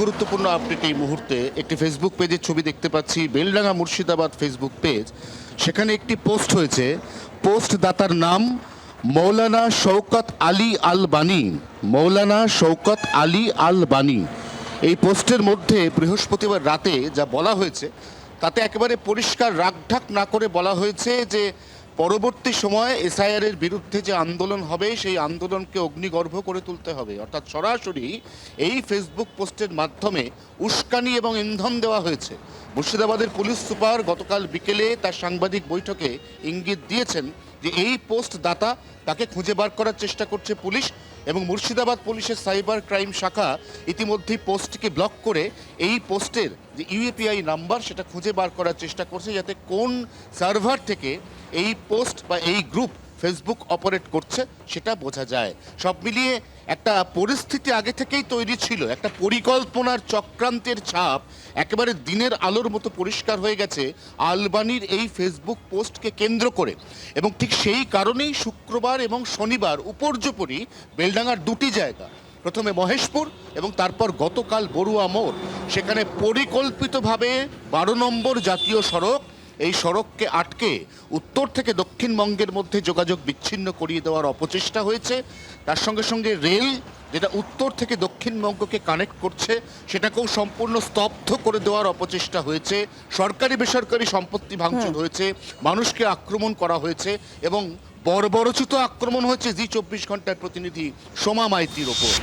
গুরুত্বপূর্ণ আপডেট এই মুহূর্তে একটি ফেসবুক পেজের ছবি দেখতে পাচ্ছি, বেলডাঙ্গা মুর্শিদাবাদ ফেসবুক পেজ। সেখানে একটি পোস্ট হয়েছে, পোস্ট দাতার নাম মৌলানা শওকত আলী আল বানী। মৌলানা শওকত আলী আল বানী। এই পোস্টের মধ্যে বৃহস্পতিবার রাতে যা বলা হয়েছে তাতে একেবারে পরিষ্কার রাগঢাক না করে বলা হয়েছে যে পরবর্তী সময়ে এসআইআর এর বিরুদ্ধে যে আন্দোলন হবে সেই আন্দোলনকে অগ্নিগর্ভ করে তুলতে হবে। অর্থাৎ সরাসরি এই ফেসবুক পোস্টের মাধ্যমে উস্কানি এবং ইন্ধন দেওয়া হয়েছে। মুর্শিদাবাদের পুলিশ সুপার গতকাল বিকেলে তার সাংবাদিক বৈঠকে ইঙ্গিত দিয়েছেন যে এই পোস্ট দাতা তাকে খুঁজে বার করার চেষ্টা করছে পুলিশ, এবং মুর্শিদাবাদ পুলিশের সাইবার ক্রাইম শাখা ইতিমধ্যেই পোস্টটিকে ব্লক করে এই পোস্টের যে ইউএপিআই নাম্বার সেটা খুঁজে বার করার চেষ্টা করছে, যাতে কোন সার্ভার থেকে এই পোস্ট বা এই গ্রুপ ফেসবুক অপারেট করছে সেটা বোঝা যায়। সব মিলিয়ে একটা পরিস্থিতি আগে থেকেই তৈরি ছিল, একটা পরিকল্পনার চক্রান্তের ছাপ একেবারে দিনের আলোর মতো পরিষ্কার হয়ে গেছে আলবানির এই ফেসবুক পোস্টকে কেন্দ্র করে। এবং ঠিক সেই কারণেই শুক্রবার এবং শনিবার উপর্যুপরি বেলডাঙ্গার দুটি জায়গা, প্রথমে মহেশপুর এবং তারপর গতকাল বড়ুয়া মোড়, সেখানে পরিকল্পিতভাবে 12 নম্বর জাতীয় সড়ক, এই সড়ককে আটকে উত্তর থেকে দক্ষিণবঙ্গের মধ্যে যোগাযোগ বিচ্ছিন্ন করিয়ে দেওয়ার অপচেষ্টা হয়েছে। তার সঙ্গে সঙ্গে রেল, যেটা উত্তর থেকে দক্ষিণবঙ্গকে কানেক্ট করছে, সেটাকেও সম্পূর্ণ স্তব্ধ করে দেওয়ার অপচেষ্টা হয়েছে। সরকারি বেসরকারি সম্পত্তি ভাঙচুর হয়েছে, মানুষকে আক্রমণ করা হয়েছে এবং বর্বরচিত আক্রমণ হয়েছে জি 24 ঘন্টার প্রতিনিধি সোমা মাইতির ওপর।